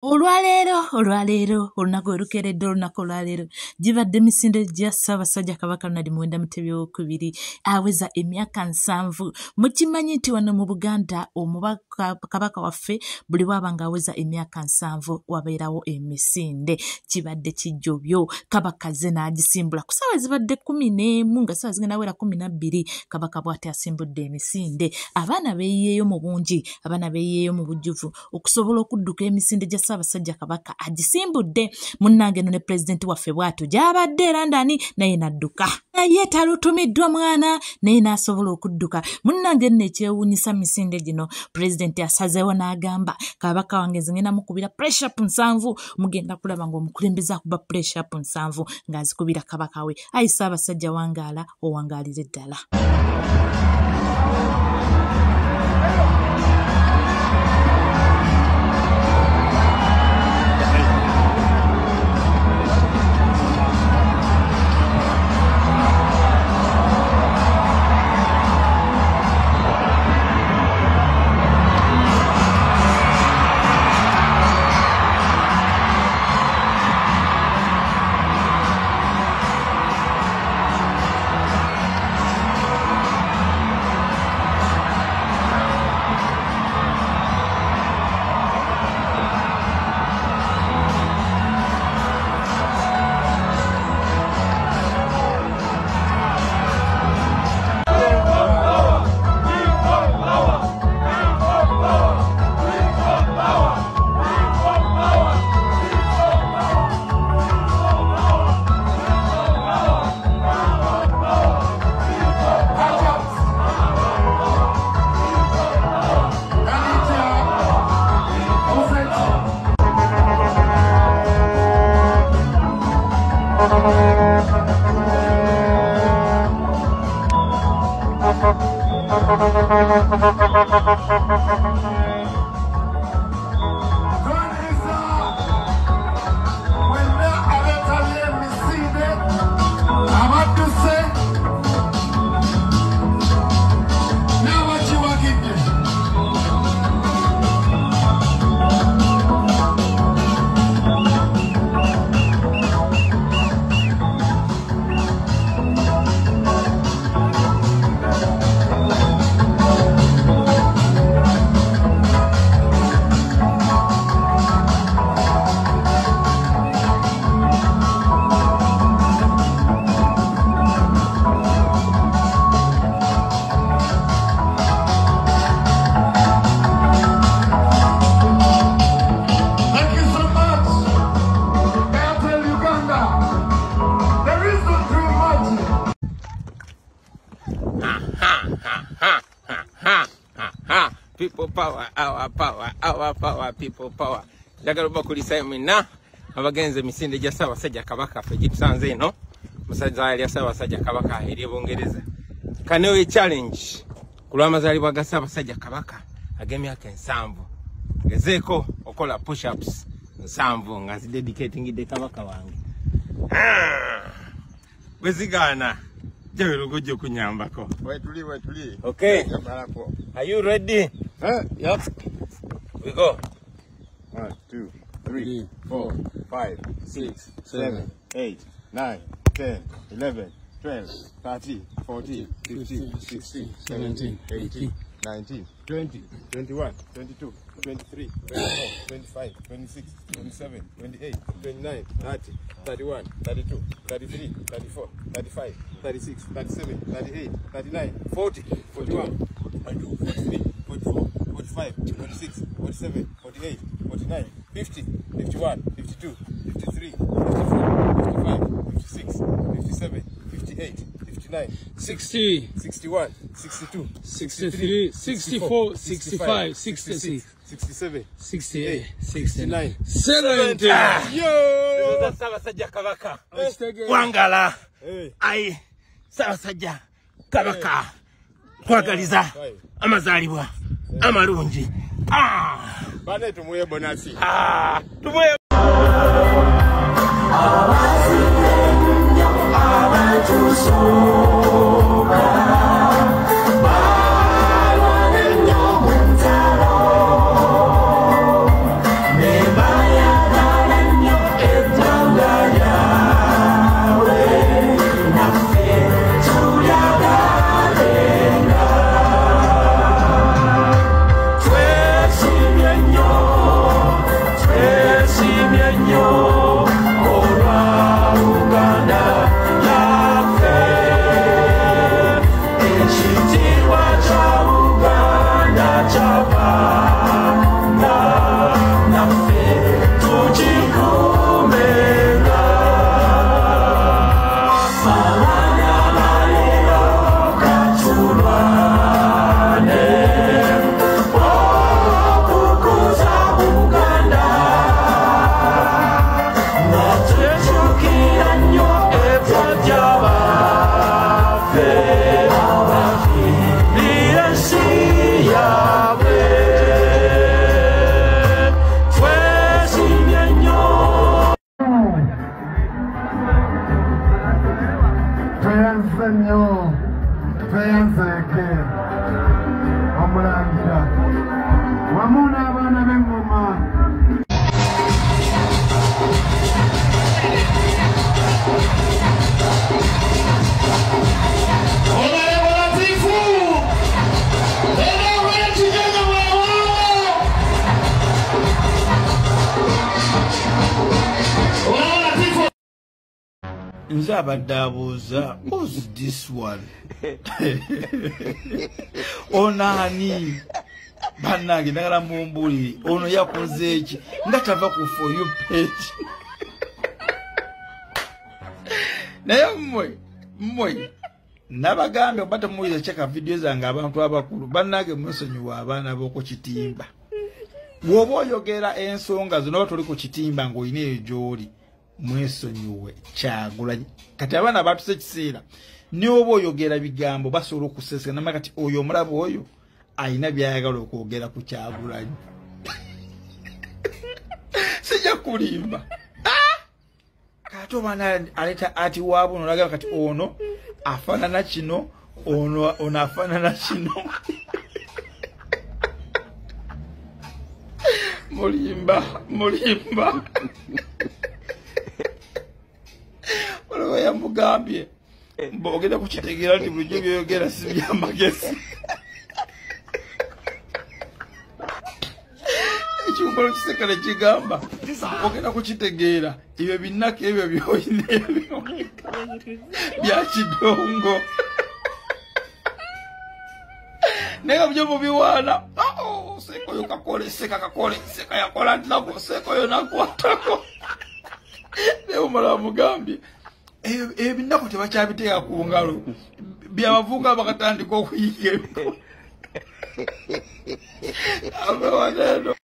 Olwaleero olunaku olukeredde olunaku olwaleero gibadde emisinde gya Ssaabasajja Kabaka Ronald Muwenda Mutebi II aweza emyaka 7. Mukimanyi nti wano mu Buganda omubaka kabaka waffe buli bwabanga aweza emyaka 7 wabeerawo emisinde. Kibadde kijjobyo kabaka ze n'agisimbula ku ssaawa zibadde 11 nga ssaawa zigenda wera 12 kabaka bw'ati asimbudde emisinde. Abaana beeyiyeeyo mu bungi, abaana beeyiyeeyo mu bujjuvu okusobola okudduka emisinde gya Ssaabasajja Kabaka agisimbudde. Munnange no ne pulezidenti waffe bw'atyo gy'abadde era ndani naye n'adduka. Naye talutumiddwa mwana naye n'asobola okudduka. Munnange nno ekyewuunyisa misinde gino pulezidenti asazeewo n'agamba kabaka wange nze ngenda mukubira pressure up 7 mugenda kulaba ng'omukulembeze akuba pressure up 7 ng'azikubira kabaka we. Ayi Ssaabasajja wangaala owangaalire ddala. People power, our power, people power. Njagala bakulisa mwina abagenze misinde gya Ssaabasajja Kabaka fe gitusanze eno musajja ali Ssaabasajja Kabaka eri Bungereza. Kanewe challenge kulwamazalibwa ga Ssaabasajja Kabaka agemyaka 7. Gezeeko okola push ups 7 nga dedicating de Kabaka wange. Bwezigana Jawelo gojo kunyambako. Wetuli. Okay. Are you ready? Yep. We go. 1, 2, 3, 4, 5, 6, 7, 8, 9, 10, 11, 12, 13, 14, 15, 16, 17, 18, 19, 20, 21, 22, 23, 24, 25, 26, 27, 28, 29, 30, 31, 32, 33, 34, 35, 36, 37, 38, 39, 40, 41, 42, 43, 44, 45, 46, 47, 48, 49, 50, 51, 52, 53, 54, 55, 56, 57, 58, 59, 60, 61, 62, 63, 64, 65, 66, 67, 68, 69, 70. Yo! Ssaabasajja Kabaka. Wangala. Ai Ssaabasajja Kabaka. Twagaliza amazaalibwa amalungi. Bane tumuye bonasi. Tumuye Bye. Mzabadabuza, who's this one? Onani. Banagi nagala mumbuli. Ono yakozechi. Ngatava ku for you page. Naye mmwe. Nabagambe obata muyize cheka video zange abantu abakulu. Banage musonyiwa abaana boko kitimba. Wobo oyogera ensonga zino tuli ku kitimba ngoyine ejoli. Mwesonyiwe Kyagulanyi kati abana batuse kiseera ne obo oyogera bigambo basobola okuseseka namwe kati oyo omulabo oyo ayina byayagala okwogera ku Kyagulanyi sijja kulimba kati omwana aleta ati wabu nolagala kati ono afaanana kino ono afaanana kino mulimba Wala ya mugambye mbogera kukitegera nti bulijjo byogera si byamagezi ekyumbalo kisekale kigamba ogenda kukitegera ebyo binaka ebyo byoyina ebyo bya kidongo naye byo mubiwaana sekoyo kakole seka yakola nako sekoyo nakwatako leo mala mugambye ebinako tebakyabiteeka ku ngalo byabavunga bakatandika okuyiga